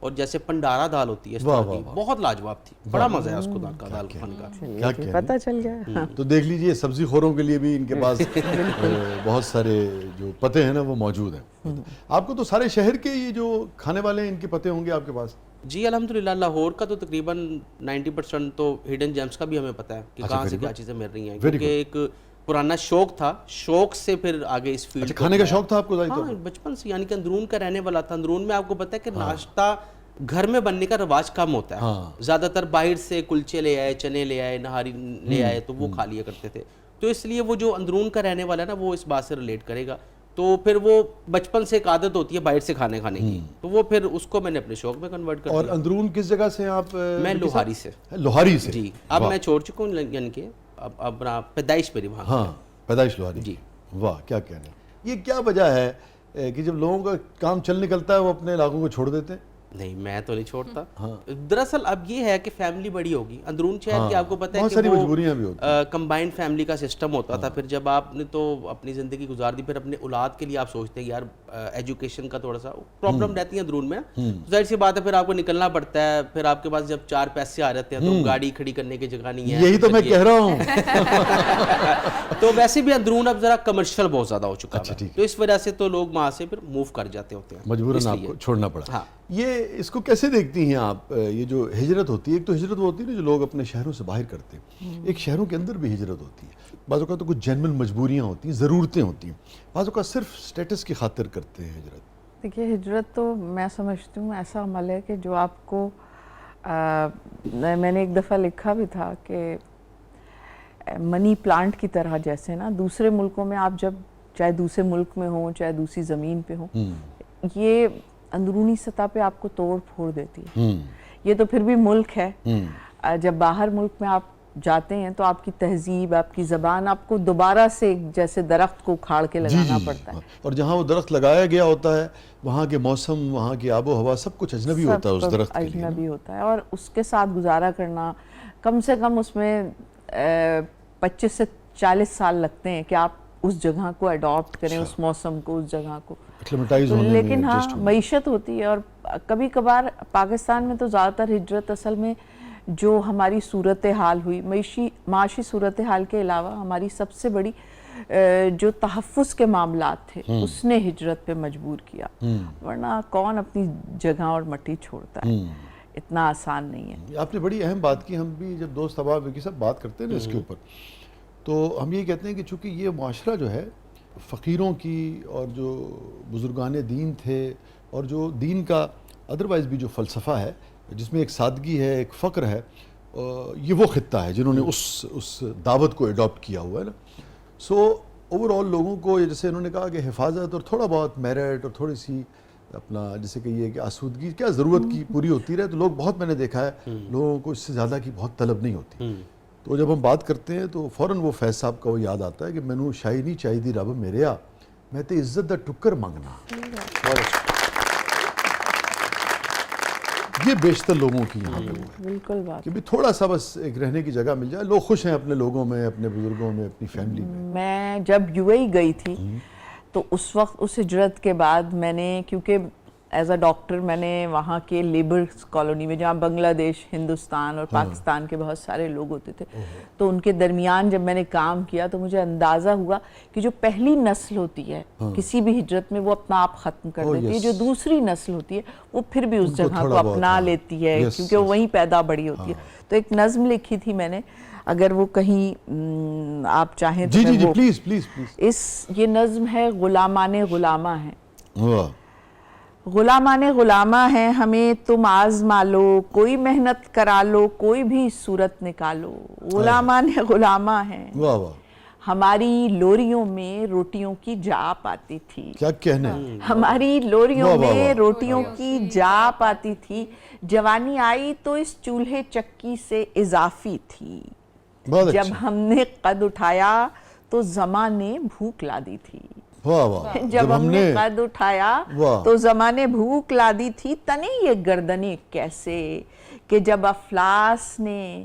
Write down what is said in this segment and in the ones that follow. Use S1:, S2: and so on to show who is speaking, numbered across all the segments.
S1: اور جیسے پنڈارا دال ہوتی ہے اس طرح کی، بہت لاجواب تھی، بڑا مزہ ہے اس کو دال کھانے کا.
S2: پتہ چل گیا.
S3: تو دیکھ لیجئے سبزی خوروں کے لیے بھی ان کے پاس بہت سارے جو پتے ہیں نا وہ موجود ہیں. آپ کو تو سارے شہر کے یہ جو کھانے والے ہیں ان کے پتے ہوں گے آپ کے پاس؟
S1: جی الحمدللہ، لاہور کا تو تقریباً 90% تو ہڈن جیمز کا بھی ہمیں پتہ ہے کہ کہاں سے کیا چیزیں مل رہی ہیں، کیونکہ ایک پرانا شوق تھا، شوق سے پھر آگے اس فیلڈ
S3: کھانے کا شوق تھا آپ کو؟
S1: ہاں بچپن سے، یعنی کہ اندرون کا رہنے والا تھا. اندرون میں آپ کو پتہ ہے کہ ناشتہ گھر میں بننے کا رواج کم ہوتا ہے، زیادہ تر باہر سے کلچے لے آئے، چنے لے آئے، نہاری لے آئے تو وہ کھا لیا کرتے تھے. تو اس لیے وہ جو اندرون کا رہنے والا ہے نا وہ اس بات سے ریلیٹ کرے گا. تو پھر وہ بچپن سے ایک عادت ہوتی ہے باہر سے کھانے کی، تو وہ پھر اس کو میں نے اپنے شوق میں کنورٹ کر دیا.
S3: اور اندرون کس جگہ سے ہیں آپ؟
S1: میں لوہاری سے.
S3: لوہاری سے؟
S1: جی اب میں چھوڑ چکا ہوں، یعنی کہ اب اپنا پیدائش میری وہاں.
S3: ہاں پیدائش لوہاری. جی واہ کیا کہنا. یہ کیا وجہ ہے کہ جب لوگوں کا کام چل نکلتا ہے وہ اپنے علاقوں کو چھوڑ دیتے ہیں؟
S1: نہیں میں تو نہیں چھوڑتا. دراصل اب یہ ہے کہ فیملی بڑی ہوگی. اندرون شہر کی آپ کو پتہ ہے کہ وہ کمبائنڈ فیملی کا سسٹم ہوتا تھا. پھر جب آپ نے تو اپنی زندگی گزار دی، پھر اپنے اولاد کے لیے آپ سوچتے ہیں یار ایجوکیشن کا تھوڑا سا پرابلم رہتی ہے اندرون میں. ظاہر سی بات ہے پھر آپ کو نکلنا پڑتا ہے. پھر آپ کے پاس جب 4 پیسے آ جاتے ہیں تو گاڑی کھڑی کرنے کی جگہ نہیں ہے.
S3: یہی تو میں کہہ رہا ہوں.
S1: تو ویسے بھی اندرون اب ذرا کمرشل بہت زیادہ ہو چکا ہے، تو اس وجہ سے تو لوگ وہاں سے پھر موو کر جاتے ہوتے ہیں،
S3: مجبوراً آپ کو چھوڑنا پڑا. یہ اس کو کیسے دیکھتی ہیں آپ؟ یہ جو ہجرت ہوتی ہے، ایک تو ہجرت وہ ہوتی ہے نا جو لوگ اپنے شہروں سے باہر کرتے ہیں، ایک شہروں کے اندر بھی ہجرت ہوتی ہے. بعض اوقات تو کچھ جینول مجبوریاں ہوتی ہیں، ضرورتیں ہوتی ہیں، بعض اوقات صرف سٹیٹس کی خاطر کرتے ہیں ہجرت.
S2: دیکھیے ہجرت تو میں سمجھتی ہوں ایسا عمل ہے کہ جو آپ کو میں نے ایک دفعہ لکھا بھی تھا کہ منی پلانٹ کی طرح، جیسے نا دوسرے ملکوں میں آپ جب چاہے دوسرے ملک میں ہوں چاہے دوسری زمین پہ ہوں، یہ اندرونی سطح پہ آپ کو توڑ پھوڑ دیتی ہے. یہ تو پھر بھی ملک ہے. جب باہر ملک میں آپ جاتے ہیں تو آپ کی تہذیب، آپ کی زبان آپ کو دوبارہ سے جیسے درخت کو اکھاڑ کے لگانا پڑتا ہے.
S3: اور جہاں وہ درخت لگایا گیا ہوتا ہے وہاں کے موسم، وہاں کی آب و ہوا سب کچھ اجنبی ہوتا ہے اس درخت کے لیے.
S2: اجنبی ہوتا ہے، اور اس کے ساتھ گزارا کرنا کم سے کم اس میں 25 سے 40 سال لگتے ہیں کہ آپ اس جگہ کو اڈاپٹ کریں، اس موسم کو، اس جگہ کو. لیکن ہاں معیشت ہوتی ہے. اور کبھی کبھار پاکستان میں تو زیادہ تر ہجرت اصل میں جو ہماری صورتحال ہوئی، معاشی صورتحال کے علاوہ ہماری سب سے بڑی جو تحفظ کے معاملات تھے اس نے ہجرت پہ مجبور کیا. ورنہ کون اپنی جگہ اور مٹی چھوڑتا ہے؟ اتنا آسان نہیں ہے.
S3: آپ نے بڑی اہم بات کی. ہم بھی جب دوست احباب کی سب بات کرتے ہیں نا اس کے اوپر، تو ہم یہ کہتے ہیں کہ چونکہ یہ معاشرہ جو ہے فقیروں کی اور جو بزرگان دین تھے اور جو دین کا ادروائز بھی جو فلسفہ ہے جس میں ایک سادگی ہے، ایک فقر ہے، یہ وہ خطہ ہے جنہوں نے اس دعوت کو اڈاپٹ کیا ہوا ہے نا. سو اوور آل لوگوں کو جیسے انہوں نے کہا کہ حفاظت اور تھوڑا بہت میرٹ اور تھوڑی سی اپنا جیسے کہ یہ کہ آسودگی کیا ضرورت کی پوری ہوتی رہے، تو لوگ بہت، میں نے دیکھا ہے لوگوں کو اس سے زیادہ کی بہت طلب نہیں ہوتی. تو جب ہم بات کرتے ہیں تو فوراً وہ فیض صاحب کا وہ یاد آتا ہے کہ مینوں شاہی نہیں چاہیے رب میریا، میں تے عزت دا ٹکر مانگنا. یہ بیشتر لوگوں کی یہاں پہ ہے
S2: بالکل بات
S3: کہ بھی تھوڑا سا بس ایک رہنے کی جگہ مل جائے. لوگ خوش ہیں اپنے لوگوں میں، اپنے بزرگوں میں، اپنی فیملی میں.
S2: میں جب یو اے ای گئی تھی تو اس وقت اس ہجرت کے بعد میں نے، کیونکہ ایز اے ڈاکٹر میں نے وہاں کے لیبر کالونی میں جہاں بنگلہ دیش، ہندوستان اور پاکستان کے بہت سارے لوگ ہوتے تھے، تو ان کے درمیان جب میں نے کام کیا تو مجھے اندازہ ہوا کہ جو پہلی نسل ہوتی ہے کسی بھی ہجرت میں وہ اپنا آپ ختم کر دیتی ہے. جو دوسری نسل ہوتی ہے وہ پھر بھی اس جگہ کو اپنا لیتی ہے کیونکہ وہ وہیں پیدا بڑی ہوتی ہے. تو ایک نظم لکھی تھی میں نے، اگر وہ کہیں آپ چاہیں تو وہ
S3: پلیز پلیز.
S2: یہ نظم ہے غلامان غلامہ ہیں. غلامان غلامہ ہیں ہمیں تم آزما لو، کوئی محنت کرا لو، کوئی بھی صورت نکالو. غلامان غلامہ ہیں ہماری لوریوں میں روٹیوں کی جا پاتی تھی.
S3: کیا کہنا،
S2: ہماری لوریوں میں روٹیوں کی جا پاتی تھی. جوانی آئی تو اس چولہے چکی سے اضافی تھی. جب ہم نے قد اٹھایا تو زمانے بھوک لا دی تھی. جب ہم نے قد اٹھایا تو زمانے بھوک لا دی تھی. تنے یہ گردنیں کیسے کہ جب افلاس نے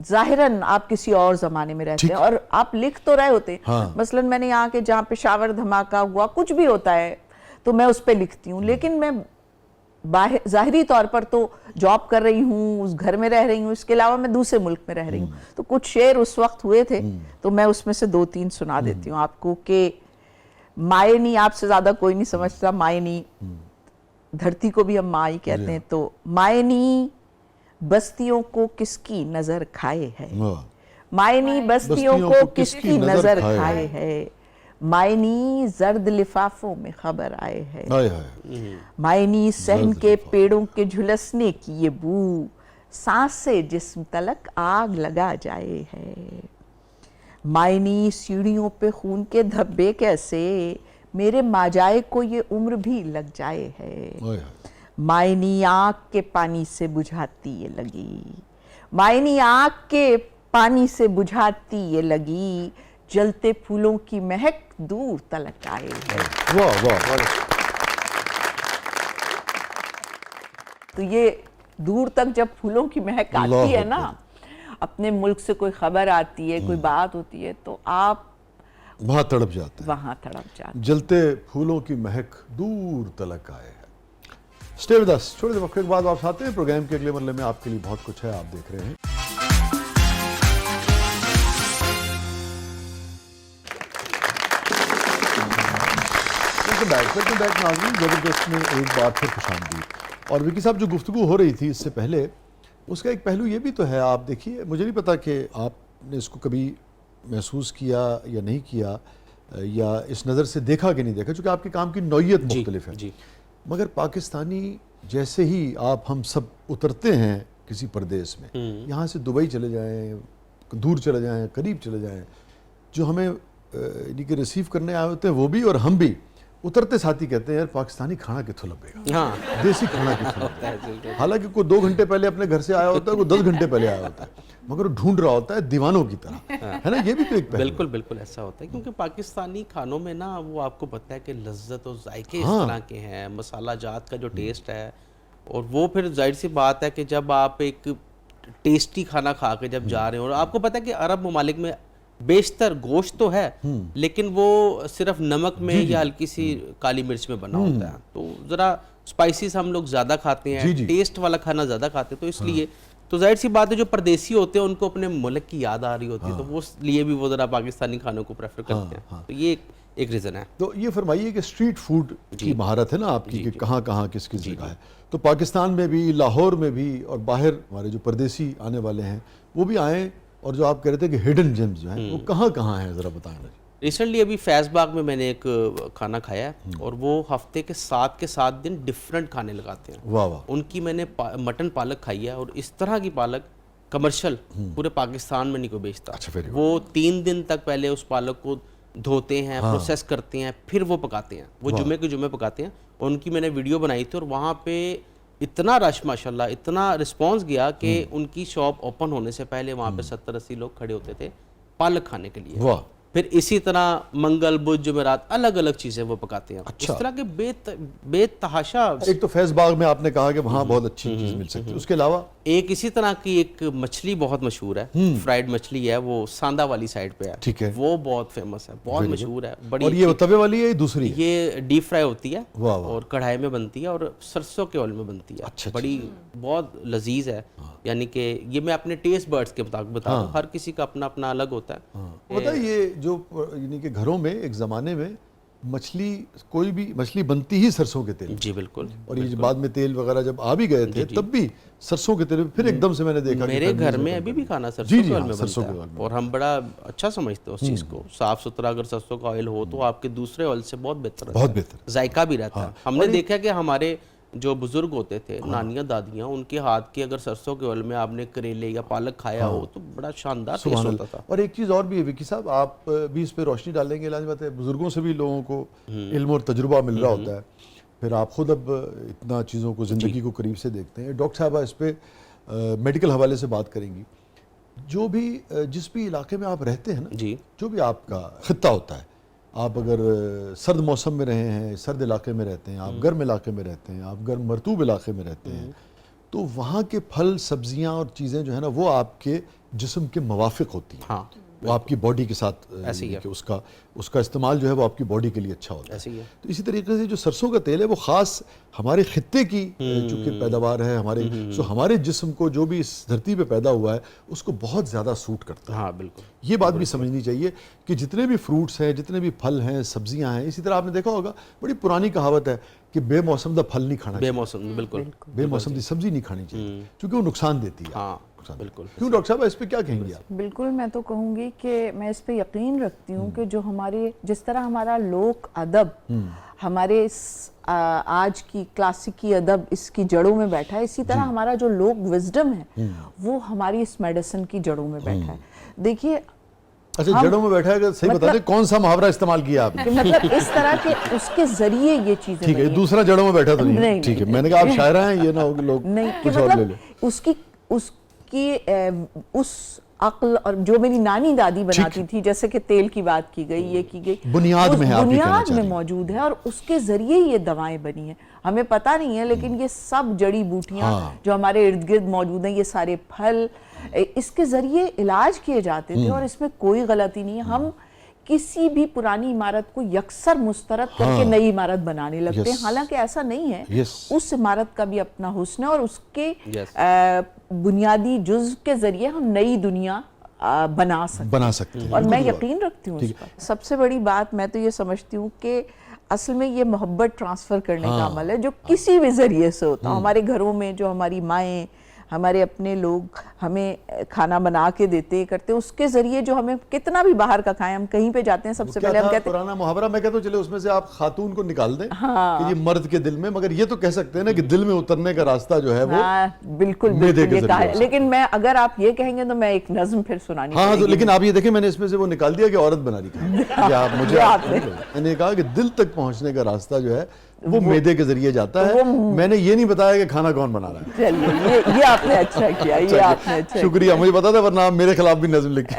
S2: ظاہراً آپ کسی اور زمانے میں رہتے ہیں اور آپ لکھ تو رہے ہوتے ہیں. مثلاً میں نے یہاں کے جہاں پشاور دھماکہ ہوا کچھ بھی ہوتا ہے تو میں اس پہ لکھتی ہوں, لیکن میں ظاہری طور پر تو جاب کر رہی ہوں, اس گھر میں رہ رہی ہوں, اس کے علاوہ میں دوسرے ملک میں رہ رہی ہوں. تو کچھ شعر اس وقت ہوئے تھے تو میں اس میں سے 2-3 سنا دیتی ہوں آپ کو کہ مائنی آپ سے زیادہ کوئی نہیں سمجھتا. مائنی دھرتی کو بھی ہم مائی کہتے ہیں. تو مائنی بستیوں کو کس کی نظر کھائے ہے, مائنی بستیوں کو کس کی نظر کھائے ہے, مائنی زرد لفافوں میں خبر آئے ہے, مائنی صحن کے پیڑوں کے جھلسنے کی یہ بو سانس سے جسم تلک آگ لگا جائے ہے, مائنی سیڑھیوں پہ خون کے دھبے کیسے میرے ماجائے کو یہ عمر بھی لگ جائے ہے, مائنی آنکھ کے پانی سے بجھاتی یہ لگی, مائنی آنکھ کے پانی سے بجھاتی یہ لگی, جلتے پھولوں کی مہک دور تلک آئے ہے.
S3: واہ واہ.
S2: تو یہ دور تک جب پھولوں کی مہک آتی ہے نا, اپنے ملک سے کوئی خبر آتی ہے, کوئی بات ہوتی ہے, تو آپ
S3: وہاں تڑپ جاتے ہیں,
S2: وہاں تڑپ جاتے ہیں.
S3: جلتے پھولوں کی مہک دور تلک آئے ہے. Stay with us. چھوڑے دیر وقت کے بعد واپس آتے ہیں. پروگرام کے اگلے مرحلے میں آپ کے لیے بہت کچھ ہے, آپ دیکھ رہے ہیں. ویلکم بیک ناظرین. زبردست میں ایک بار پھر خوش آمدید. اور وکی صاحب جو گفتگو ہو رہی تھی اس سے پہلے, اس کا ایک پہلو یہ بھی تو ہے, آپ دیکھیے مجھے نہیں پتا کہ آپ نے اس کو کبھی محسوس کیا یا نہیں کیا, یا اس نظر سے دیکھا کہ نہیں دیکھا, چونکہ آپ کے کام کی نوعیت مختلف ہے. مگر پاکستانی جیسے ہی آپ ہم سب اترتے ہیں کسی پردیس میں, یہاں سے دبئی چلے جائیں, دور چلے جائیں, قریب چلے جائیں, جو ہمیں یعنی کہ ریسیو کرنے آئے ہوتے ہیں وہ بھی, اور ہم بھی اترتے ساتھی کہتے ہیں یار پاکستانی کھانا کتھوں لبے گا, دیسی کھانا کتھوں لبے گا. حالانکہ کوئی 2 گھنٹے پہلے اپنے گھر سے آیا ہوتا ہے, کوئی 10 گھنٹے پہلے آیا ہوتا ہے, مگر وہ ڈھونڈ رہا ہوتا ہے دیوانوں کی طرح, ہے نا. یہ بھی تو ایک پہلو.
S1: بالکل بالکل ایسا ہوتا ہے, کیونکہ پاکستانی کھانوں میں نا وہ آپ کو پتہ ہے کہ لذت اور ذائقے اس طرح کے ہیں, مسالہ جات کا جو ٹیسٹ ہے, اور وہ پھر ظاہر سی بات ہے کہ جب آپ ایک ٹیسٹی کھانا کھا کے جب جا رہے ہیں, اور آپ کو پتہ ہے کہ عرب ممالک میں بیشتر گوشت تو ہے لیکن وہ صرف نمک میں یا ہلکی سی کالی مرچ میں بنا ہوتا ہے, تو ذرا اسپائسیز ہم لوگ زیادہ کھاتے ہیں, ٹیسٹ والا کھانا زیادہ کھاتے ہیں, تو اس لیے تو ظاہر سی بات ہے جو پردیسی ہوتے ہیں ان کو اپنے ملک کی یاد آ رہی ہوتی ہے, تو وہ لیے بھی وہ ذرا پاکستانی کھانوں کو پریفر کرتے ہیں. تو یہ ایک ریزن ہے.
S3: تو یہ فرمائیے کہ اسٹریٹ فوڈ کی مہارت ہے نا آپ کی, کہ کہاں کہاں کس کس جگہ ہے. تو پاکستان میں بھی, لاہور میں بھی, اور باہر ہمارے جو پردیسی آنے والے ہیں وہ بھی آئیں, اور جو آپ کہہ رہے تھے کہ ہڈن جیمز جو ہیں وہ کہاں کہاں ہیں, ذرا بتائیں.
S1: ریسنٹلی ابھی فیض باغ میں میں نے ایک کھانا کھایا ہے, اور وہ ہفتے کے 7 دن ڈیفرنٹ کھانے لگاتے ہیں.
S3: واہ واہ.
S1: ان کی میں نے مٹن پالک کھائی ہے, اور اس طرح کی پالک کمرشل پورے پاکستان میں نہیں کوئی بیچتا. وہ 3 دن تک پہلے اس پالک کو دھوتے ہیں, پروسیس کرتے ہیں, پھر وہ پکاتے ہیں, وہ جمعے کے جمعے پکاتے ہیں. اور ان کی میں نے ویڈیو بنائی تھی, اور وہاں پہ اتنا رش ماشاءاللہ, اتنا رسپانس گیا کہ ان کی شاپ اوپن ہونے سے پہلے وہاں پہ 70-80 لوگ کھڑے ہوتے تھے پالک کھانے کے لیے.
S3: واہ.
S1: پھر اسی طرح منگل بدھ جمعرات الگ الگ چیزیں وہ پکاتے ہیں. اس طرح کے بے تحاشا.
S3: ایک تو فیض باغ میں آپ نے کہا کہ وہاں بہت اچھی چیز مل سکتی ہے, اس کے علاوہ
S1: ایک اسی طرح کی ایک مچھلی بہت مشہور ہے, فرائیڈ مچھلی ہے, وہ ساندہ والی سائڈ پہ ہے.
S3: ٹھیک ہے.
S1: وہ بہت فیمس ہے, بہت مشہور ہے.
S3: اور یہ توے والی ہے دوسری؟
S1: یہ ڈیپ فرائی ہوتی ہے اور کڑھائی میں بنتی ہے, اور سرسوں کے آئل میں بنتی ہے. بڑی بہت لذیذ ہے. یعنی کہ یہ میں اپنے ٹیسٹ برڈز کے مطابق بتا رہا ہوں, ہر کسی کا اپنا اپنا الگ ہوتا ہے.
S3: پتہ ہے یہ جو یعنی کہ گھروں میں ایک زمانے میں مچھلی, کوئی بھی مچھلی بنتی ہی سرسوں کے تیل.
S1: جی بالکل.
S3: اور یہ بعد میں تیل وغیرہ جب آ بھی گئے تھے تب بھی سرسوں کے تیل میں, پھر ایک دم سے میں نے دیکھا
S1: میرے گھر میں ابھی بھی کھانا سرسوں کے آئل میں بنتا ہے, اور ہم بڑا اچھا سمجھتے ہیں اس چیز کو. صاف ستھرا اگر سرسوں کا آئل ہو تو آپ کے دوسرے آئل سے بہت بہتر ہے,
S3: بہت بہتر
S1: ذائقہ بھی رہتا ہے. ہم نے دیکھا کہ ہمارے جو بزرگ ہوتے تھے, نانیاں دادیاں, ان کے ہاتھ کی اگر سرسوں کے آئل میں آپ نے کریلے یا پالک کھایا ہو تو بڑا شاندار ٹیسٹ ہوتا تھا.
S3: اور ایک چیز اور بھی ہے وکی صاحب, آپ بھی اس پہ روشنی ڈالیں گے, لازم بات ہے بزرگوں سے بھی لوگوں کو علم اور تجربہ مل رہا ہوتا ہے. پھر آپ خود اب اتنا چیزوں کو, زندگی کو قریب سے دیکھتے ہیں. ڈاکٹر صاحبہ اس پہ میڈیکل حوالے سے بات کریں گی. جو بھی جس بھی علاقے میں آپ رہتے ہیں نا, جو بھی آپ کا خطہ ہوتا ہے, آپ اگر سرد موسم میں رہے ہیں, سرد علاقے میں رہتے ہیں, آپ گرم علاقے میں رہتے ہیں, آپ گرم مرطوب علاقے میں رہتے ہیں, تو وہاں کے پھل سبزیاں اور چیزیں جو ہے نا وہ آپ کے جسم کے موافق ہوتی ہیں.
S1: ہاں
S3: وہ آپ کی باڈی کے ساتھ کہ اس کا استعمال جو ہے وہ آپ کی باڈی کے لیے اچھا ہوتا ہے.
S1: ایسے ہی ہے.
S3: تو اسی طریقے سے جو سرسوں کا تیل ہے وہ خاص ہمارے خطے کی چونکہ پیداوار ہے ہمارے جسم کو جو بھی اس دھرتی پہ پیدا ہوا ہے اس کو بہت زیادہ سوٹ کرتا ہے.
S1: ہاں بالکل.
S3: یہ بات بھی سمجھنی چاہیے کہ جتنے بھی فروٹس ہیں جتنے بھی پھل ہیں سبزیاں ہیں, اسی طرح آپ نے دیکھا ہوگا بڑی پرانی کہاوت ہے کہ بے موسم دا پھل نہیں کھانا
S1: بے موسم بالکل.
S3: بے موسم دی سبزی نہیں کھانی چاہیے کیونکہ وہ نقصان دیتی ہے.
S1: ہاں بالکل.
S3: کیوں ڈاکٹر صاحب اس پہ کیا کہیں گے آپ؟
S2: بالکل میں تو کہوں گی کہ میں اس پہ یقین رکھتی ہوں کہ جو ہمارے جس طرح ہمارا لوک ادب ہمارے اس آج کی کلاسیکی ادب اس کی جڑوں میں بیٹھا ہے, اسی طرح ہمارا جو لوک وزڈم ہے وہ ہماری اس میڈیسن کی جڑوں میں بیٹھا ہے. دیکھیے
S3: اچھا جڑوں میں بیٹھا ہے, صحیح بتا دیں کون سا محاورہ استعمال کیا آپ نے؟
S2: مطلب اس طرح کے اس کے ذریعے یہ چیزیں
S3: ٹھیک ہے, دوسرا جڑوں میں بیٹھا تو نہیں, ٹھیک ہے, میں نے کہا آپ شاعرہ ہیں یہ نہ ہو کہ لوگ کچھ اور لے لیں.
S2: اس کی اس عقل اور جو میری نانی دادی بناتی تھی, جیسے کہ تیل کی بات کی گئی, یہ کی گئی,
S3: بنیاد میں
S2: موجود ہے اور اس کے ذریعے یہ دوائیں بنی ہیں. ہمیں پتہ نہیں ہے لیکن یہ سب جڑی بوٹیاں جو ہمارے ارد گرد موجود ہیں, یہ سارے پھل اس کے ذریعے علاج کیے جاتے تھے اور اس میں کوئی غلطی نہیں ہے. ہم کسی بھی پرانی عمارت کو یکسر مسترد کر کے نئی عمارت بنانے لگتے ہیں, حالانکہ ایسا نہیں ہے. اس عمارت کا بھی اپنا حسن ہے اور اس کے بنیادی جزء کے ذریعے ہم نئی دنیا بنا سکتے ہیں. اور میں یقین رکھتی ہوں اس پر. سب سے بڑی بات میں تو یہ سمجھتی ہوں کہ اصل میں یہ محبت ٹرانسفر کرنے کا عمل ہے جو کسی بھی ذریعے سے ہوتا ہے. ہمارے گھروں میں جو ہماری مائیں ہمارے اپنے لوگ ہمیں کھانا بنا کے دیتے کرتے, اس کے ذریعے جو ہمیں کتنا بھی باہر کا کھائیں, ہم کہیں پہ جاتے ہیں سب سے پہلے ہم کہتے ہیں
S3: پرانا محاورہ, میں کہتا ہوں چلے اس میں سے آپ خاتون کو نکال دیں کہ یہ مرد کے دل میں, مگر یہ تو کہہ سکتے ہیں نا کہ دل میں اترنے کا راستہ جو ہے وہ
S2: بالکل یہ کہا ہے. لیکن میں اگر آپ یہ کہیں گے تو میں ایک نظم پھر سنانی
S3: ہاں, لیکن آپ یہ دیکھیں میں نے اس میں سے وہ نکال دیا کہ عورت بنا رہی مجھے میں نے کہا کہ دل تک پہنچنے کا راستہ جو ہے وہ معدے کے ذریعے جاتا ہے. میں نے یہ نہیں بتایا کہ کھانا کون بنا رہا ہے.
S2: چلیے یہ آپ نے اچھا کیا, یہ آپ نے اچھا,
S3: شکریہ, مجھے پتا تھا ورنہ آپ میرے خلاف بھی نظم لکھیں.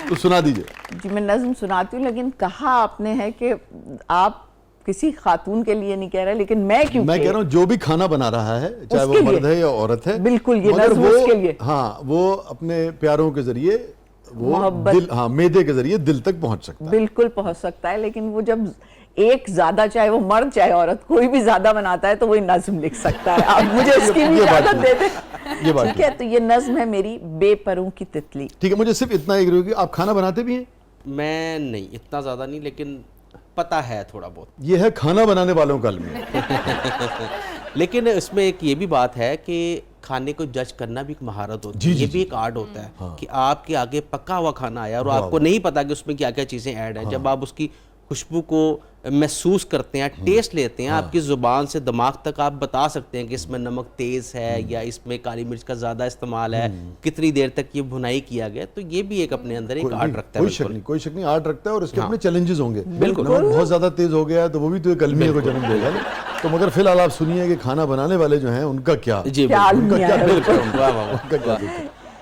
S3: تو سنا دیجئے.
S2: جی میں نظم سناتی ہوں, لیکن کہا آپ نے ہے کہ آپ کسی خاتون کے لیے نہیں کہہ رہے, لیکن میں کیوں
S3: میں کہہ رہا ہوں جو بھی کھانا بنا رہا ہے چاہے وہ مرد ہے یا عورت ہے,
S2: بالکل یہ نظم اس کے لیے,
S3: ہاں وہ اپنے پیاروں کے ذریعے وہ دل, ہاں معدے کے ذریعے دل تک پہنچ سکتا ہے.
S2: بالکل پہنچ سکتا ہے, لیکن وہ جب ایک زیادہ چاہے وہ مرد چاہے عورت کوئی بھی زیادہ بناتا ہے تو وہ نظم لکھ سکتا ہے. آپ مجھے اس کی بھی اجازت دے دیں. ٹھیک ہے, تو یہ نظم ہے میری بے پروں کی تتلی.
S3: ٹھیک ہے, مجھے صرف اتنا ایک کہ آپ کھانا بناتے بھی ہیں؟
S1: میں نہیں, اتنا زیادہ نہیں, لیکن پتہ ہے تھوڑا بہت.
S3: یہ ہے کھانا بنانے والوں کا علم.
S1: لیکن اس میں ایک یہ بھی بات ہے کہ کھانے کو جج کرنا بھی ایک مہارت ہوتی ہے, یہ بھی ایک آرٹ ہوتا ہے کہ آپ کے آگے پکا ہوا کھانا آیا اور آپ کو نہیں پتا کہ اس میں کیا کیا چیزیں ایڈ ہیں. جب آپ اس کی خوشبو کو محسوس کرتے ہیں, ٹیسٹ لیتے ہیں, آپ کی زبان سے دماغ تک آپ بتا سکتے ہیں کہ اس میں نمک تیز ہے یا اس میں کالی مرچ کا زیادہ استعمال ہے, کتنی دیر تک یہ بھنائی کیا گیا, تو یہ بھی ایک اپنے اندر ایک آرٹ رکھتا ہے.
S3: کوئی شک نہیں آرٹ رکھتا ہے, اور اس کے اپنے چیلنجز ہوں گے. بالکل, نمک بہت زیادہ تیز ہو گیا ہے تو وہ بھی تو ایک المیہ کو جنم دے گا. تو مگر فی الحال آپ سنیے کہ کھانا بنانے والے جو ہیں ان کا کیا,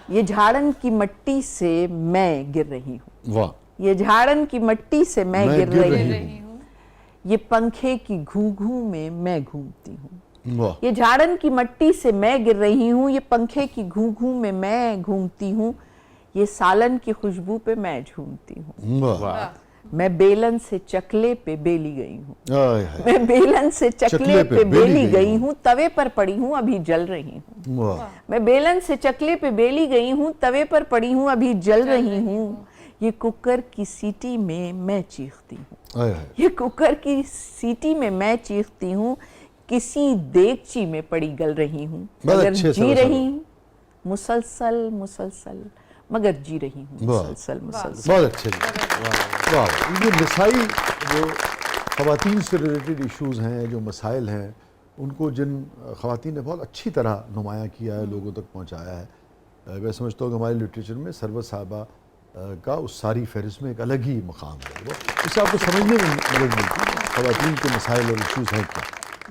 S2: یہ جھاڑن کی مٹی سے میں گر رہی ہوں,
S3: واہ,
S2: یہ جھاڑن کی مٹی سے میں گر رہی ہوں, یہ پنکھے کی گھو میں گھومتی ہوں. یہ جھاڑن کی مٹی سے میں گر رہی ہوں, یہ پنکھے کی گھو میں گھومتی ہوں, یہ سالن کی خوشبو پہ میں جھومتی ہوں. میں بیلن سے چکلے پہ بیلی گئی ہوں, میں بیلن سے چکلے پہ بیلی گئی ہوں, توے پر پڑی ہوں ابھی جل رہی ہوں. میں بیلن سے چکلے پہ بیلی گئی ہوں, توے پر پڑی ہوں ابھی جل رہی ہوں. یہ کوکر کی سیٹی میں چیختی ہوں, یہ کوکر کی سیٹی میں چیختی ہوں, کسی دیگچی میں پڑی گل رہی ہوں, مگر جی رہی ہوں مسلسل مگر جی رہی ہوں مسلسل.
S3: بہت اچھے. یہ نسائی جو خواتین سے ریلیٹڈ ایشوز ہیں, جو مسائل ہیں, ان کو جن خواتین نے بہت اچھی طرح نمایاں کیا ہے, لوگوں تک پہنچایا ہے. میں سمجھتا ہوں کہ ہمارے لٹریچر میں سروت صاحبہ کا اس ساری فہرست میں ایک الگ ہی مقام ہے. اس سے آپ کو سمجھنے میں مدد ملتی ہے خواتین کے مسائل اور ایشوز ہیں کیا.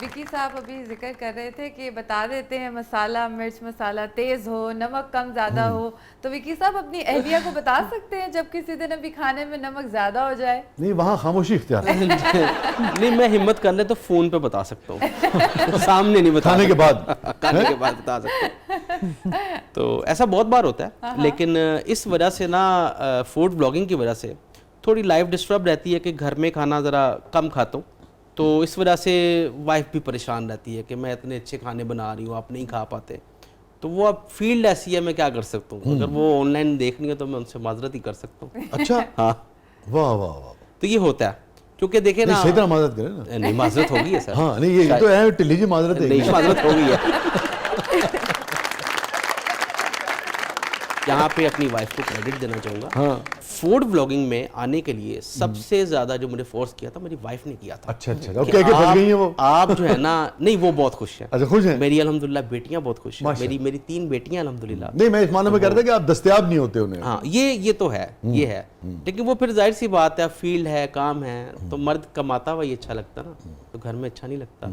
S4: وکی صاحب ابھی ذکر کر رہے تھے کہ بتا دیتے ہیں مسالہ مرچ مسالہ تیز ہو نمک کم زیادہ ہو, تو وکی صاحب اپنی اہلیہ کو بتا سکتے ہیں جب کسی دن ابھی کھانے میں نمک زیادہ ہو جائے؟
S3: نہیں, وہاں خاموشی اختیار ہے.
S1: نہیں, میں ہمت کر لے تو فون پہ بتا سکتا ہوں, سامنے نہیں بتا,
S3: کھانے کے بعد
S1: بتا سکتا ہوں. تو ایسا بہت بار ہوتا ہے, لیکن اس وجہ سے نا فوڈ بلاگنگ کی وجہ سے تھوڑی لائف ڈسٹرب رہتی ہے کہ گھر میں کھانا ذرا کم کھاتا ہوں, تو اس وجہ سے وائف بھی پریشان رہتی ہے کہ میں اتنے اچھے کھانے بنا رہی ہوں, آپ نہیں کھا پاتے. تو وہ اب فیلڈ ایسی ہے, میں کیا کر سکتا ہوں, اگر وہ آن لائن دیکھنی ہے تو میں ان سے معذرت ہی کر سکتا ہوں.
S3: اچھا,
S1: ہاں,
S3: واہ واہ واہ,
S1: تو یہ ہوتا ہے کیونکہ دیکھیں نا,
S3: صحیح طرح معذرت کریں نا.
S1: نہیں معذرت ہوگی ہے سر,
S3: ہاں نہیں, یہ تو ہے ٹلی جی معذرت ہے,
S1: نہیں معذرت ہوگی ہے. یہاں پہ اپنی وائف کو کریڈٹ دینا چاہوں گا.
S3: ہاں,
S1: فوڈ بلاگنگ میں آنے کے لیے سب سے زیادہ جو مجھے فورس کیا تھا میری وائف نے کیا تھا.
S3: اچھا اچھا, اب کیا کہ پھنس گئی ہیں وہ.
S1: آپ جو ہے نا, نہیں وہ بہت خوش ہیں.
S3: اچھا, خوش ہیں.
S1: میری الحمدللہ بیٹیاں بہت خوش ہیں, میری 3 بیٹیاں الحمدللہ.
S3: نہیں, میں اس معنی میں کہہ رہا تھا کہ آپ دستیاب نہیں ہوتے انہیں.
S1: ہاں, یہ تو ہے, یہ ہے, لیکن وہ پھر ظاہر سی بات ہے, فیلڈ ہے, کام ہے, تو مرد کماتا ہوا یہ اچھا لگتا نا, تو گھر میں اچھا نہیں لگتا,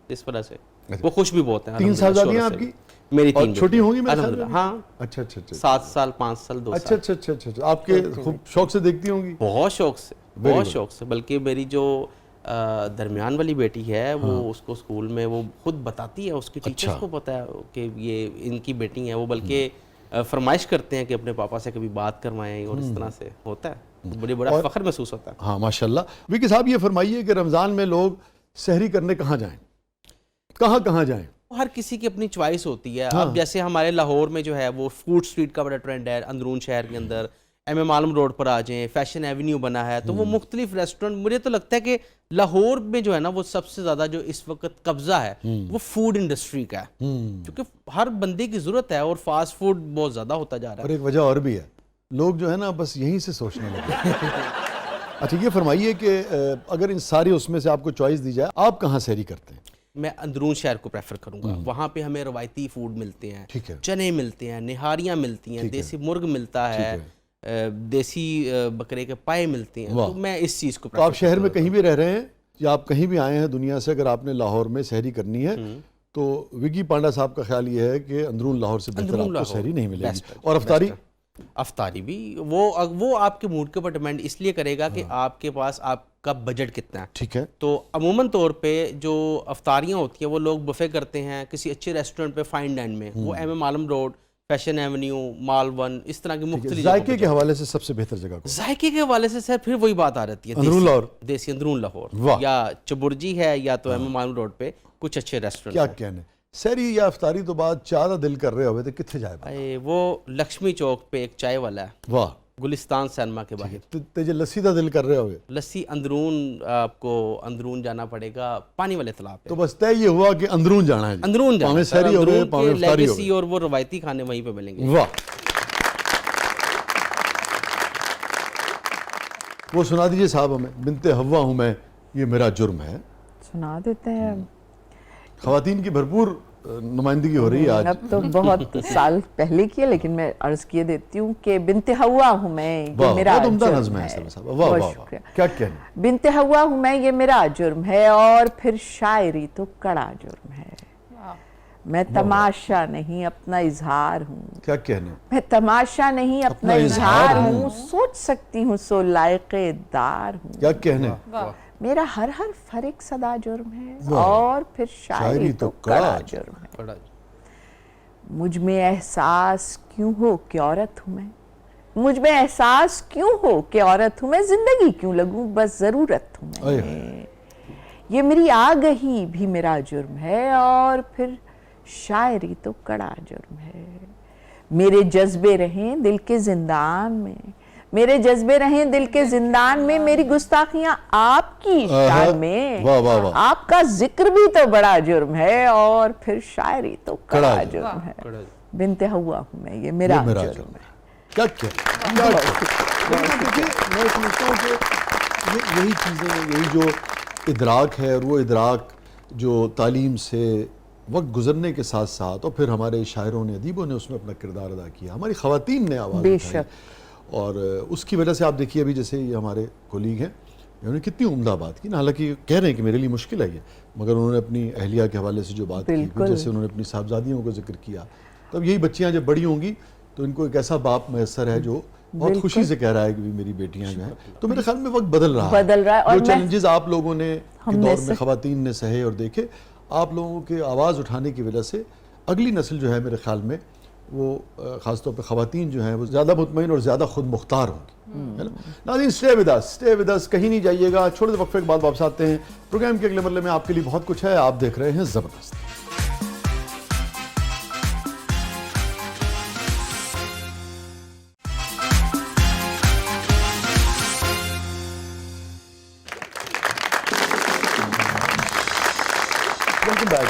S1: اس وجہ سے وہ خوش بھی بہت ہیں.
S3: 3 صاحبزادیاں آپ کی؟
S1: میری 3
S3: چھوٹی ہوں گی میرے خیال
S1: الحمدللہ. ہاں,
S3: اچھا اچھا اچھا,
S1: 7 سال 5 سال 2 سال.
S3: اچھا اچھا اچھا اچھا, آپ کے خوب شوق سے دیکھتی ہوں گی؟
S1: بہت شوق سے, بہت شوق سے. بلکہ میری جو درمیان والی بیٹی ہے وہ اس کو اسکول میں وہ خود بتاتی ہے, اس کی ٹیچرس کو پتہ ہے کہ یہ ان کی بیٹی ہیں, وہ بلکہ فرمائش کرتے ہیں کہ اپنے پاپا سے کبھی بات کروائیں, اور اس طرح سے ہوتا ہے, بڑے بڑا فخر محسوس ہوتا ہے.
S3: ہاں ماشاءاللہ. وکی صاحب یہ فرمائیے کہ رمضان میں لوگ سحری کرنے کہاں جائیں, کہاں جائیں؟
S1: ہر کسی کی اپنی چوائس ہوتی ہے. اب جیسے ہمارے لاہور میں جو ہے وہ فوڈ اسٹریٹ کا بڑا ٹرینڈ ہے, اندرون شہر کے اندر ایم اے عالم روڈ پر آ جائیں, فیشن ایونیو بنا ہے, تو وہ مختلف ریسٹورنٹ, مجھے تو لگتا ہے کہ لاہور میں جو ہے نا وہ سب سے زیادہ جو اس وقت قبضہ ہے وہ فوڈ انڈسٹری کا ہے, کیونکہ ہر بندے کی ضرورت ہے اور فاسٹ فوڈ بہت زیادہ ہوتا جا رہا ہے.
S3: اور ایک وجہ اور بھی ہے, لوگ جو ہے نا بس یہیں سے سوچنے لگے. اچھا, یہ فرمائیے کہ اگر ان ساری اس میں سے آپ کو چوائس دی جائے, آپ کہاں سحری کرتے ہیں؟
S1: میں اندرون شہر کو پریفر کروں گا. وہاں پہ ہمیں روایتی فوڈ ملتے ہیں, چنے ملتے ہیں, نہاریاں ملتی ہیں, دیسی مرغ ملتا ہے, دیسی بکرے کے پائے ملتے ہیں, تو میں اس چیز کو
S3: تو آپ شہر میں کہیں بھی رہ رہے ہیں یا آپ کہیں بھی آئے ہیں دنیا سے, اگر آپ نے لاہور میں سحری کرنی ہے تو وکی پانڈا صاحب کا خیال یہ ہے کہ اندرون لاہور سے بہتر آپ کو سحری نہیں ملے گی. اور
S1: افطاری بھی وہ آپ کے موڈ کے اوپر ڈیپینڈ اس لیے کرے گا کہ آپ کے پاس آپ کا بجٹ کتنا ہے.
S3: ٹھیک ہے.
S1: تو عموماً طور پہ جو افطاریاں ہوتی ہیں وہ لوگ بفے کرتے ہیں کسی اچھے ریسٹورنٹ پہ, فائن ڈائن میں, وہ ایم اے عالم روڈ, فیشن ایونیو, مال 1, اس طرح کی مختلف.
S3: ذائقے کے حوالے سے سب سے بہتر جگہ کو؟
S1: ذائقے کے حوالے سے سر پھر وہی بات آ جاتی ہے,
S3: اندرون لاہور,
S1: دیسی اندرون لاہور, یا چبرجی ہے, یا تو ایم اے عالم روڈ پہ کچھ اچھے ریسٹورنٹ.
S3: کیا کہنے, سحری یا افطاری تو بعد چاہ دل کر رہے ہوئے تھے, کتنے جائے؟
S1: وہ لکشمی چوک پہ ایک چائے والا ہے,
S3: واہ,
S1: گلستان سینما کے باہر.
S3: تجھے لسی دا دل کر رہے ہوئے؟
S1: لسی اندرون, آپ کو اندرون جانا پڑے گا, پانی والے تالاب پہ.
S3: تو بس طے یہ ہوا کہ اندرون جانا ہے,
S1: اندرون جانا ہے,
S3: سحری ہو گئے, پاویں افطاری ہو گئی,
S1: اور وہ روایتی کھانے وہیں پہ ملیں گے.
S3: واہ. وہ سنا دیجئے صاحب ہمیں, بنت حوا ہوں میں یہ میرا جرم ہے.
S2: سنا دیتے ہیں.
S3: خواتین کی بھرپور نمائندگی ہو رہی ہے آج.
S2: اب تو بہت سال پہلے کی ہے, لیکن میں عرض کیے دیتی ہوں کہ بنت حوا ہوں میں یہ میرا جرم ہے.
S3: بہت شکریہ. کیا کہنا؟
S2: بنت حوا ہوں میں یہ میرا جرم ہے, اور پھر شاعری تو کڑا جرم ہے. میں تماشا نہیں اپنا اظہار ہوں.
S3: کیا کہنا؟
S2: میں تماشا نہیں اپنا اظہار ہوں, سوچ سکتی ہوں سو لائق دار ہوں.
S3: کیا کہنا؟
S2: میرا ہر ہر ایک صدا جرم ہے, اور پھر شاعری تو کڑا جرم ہے. مجھ میں احساس کیوں ہو کہ عورت ہوں میں, مجھ میں احساس کیوں ہو کہ عورت ہوں میں, زندگی کیوں لگوں بس ضرورت ہوں میں. یہ میری آگہی بھی میرا جرم ہے, اور پھر شاعری تو کڑا جرم ہے. میرے جذبے رہیں دل کے زندان میں, میرے جذبے رہیں دل کے زندان میں, میری گستاخیاں آپ کی شان میں, آپ کا ذکر بھی تو بڑا جرم ہے, اور پھر شاعری تو کڑا جرم ہے. بنت حوا ہوں میں یہ میرا جرم ہے.
S3: کیا کہنا؟ میں سمجھتا ہوں کہ یہی چیزیں, یہی جو ادراک ہے, اور وہ ادراک جو تعلیم سے وقت گزرنے کے ساتھ ساتھ, اور پھر ہمارے شاعروں نے, ادیبوں نے اس میں اپنا کردار ادا کیا, ہماری خواتین نے آواز اٹھائی, اور اس کی وجہ سے آپ دیکھیے ابھی جیسے یہ ہمارے کولیگ ہیں انہوں نے کتنی عمدہ بات کی نا, حالانکہ کہہ رہے ہیں کہ میرے لیے مشکل ہے یہ, مگر انہوں نے اپنی اہلیہ کے حوالے سے جو بات کی, پھر جیسے انہوں نے اپنی صاحبزادیوں کو ذکر کیا, تب یہی بچیاں جب بڑی ہوں گی تو ان کو ایک ایسا باپ میسر ہے جو بہت خوشی سے کہہ رہا ہے کہ میری بیٹیاں جو ہیں. تو میرے خیال میں وقت بدل رہا ہے, جو چیلنجز آپ لوگوں نے کے دور میں خواتین نے سہے اور دیکھے, آپ لوگوں کے آواز اٹھانے کی وجہ سے اگلی نسل جو ہے میرے خیال میں وہ خاص طور پہ خواتین جو ہیں وہ زیادہ مطمئن اور زیادہ خود مختار ہوں گی. ناظرین اسٹے ود اس, کہیں نہیں جائیے گا, چھوٹے سے وقفے کے بعد واپس آتے ہیں. پروگرام کے اگلے مرحلے میں آپ کے لیے بہت کچھ ہے, آپ دیکھ رہے ہیں زبردست.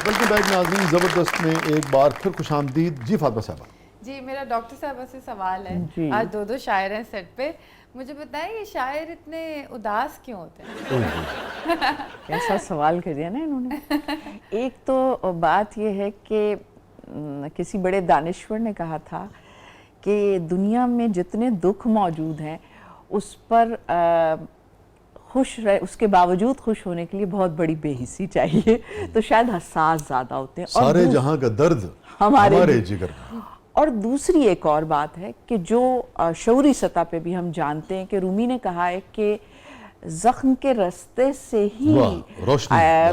S3: ویلکم بیک ناظرین, زبردست میں ایک بار پھر خوش آمدید. جی فاطمہ صاحبہ.
S4: جی میرا ڈاکٹر صاحبہ سے سوال ہے, آج دو شاعر ہیں سیٹ پہ, مجھے بتائیں یہ شاعر اتنے اداس کیوں ہوتے ہیں؟
S2: کیسا سوال کر دیا نا انہوں نے. ایک تو بات یہ ہے کہ کسی بڑے دانشور نے کہا تھا کہ دنیا میں جتنے دکھ موجود ہیں اس پر خوش رہے, اس کے باوجود خوش ہونے کے لیے بہت بڑی بے حسی چاہیے, تو شاید حساس زیادہ ہوتے ہیں.
S3: سارے جہاں کا درد ہمارے جگر میں.
S2: اور دوسری ایک اور بات ہے کہ جو شعوری سطح پہ بھی ہم جانتے ہیں کہ رومی نے کہا ہے کہ زخم کے رستے سے ہی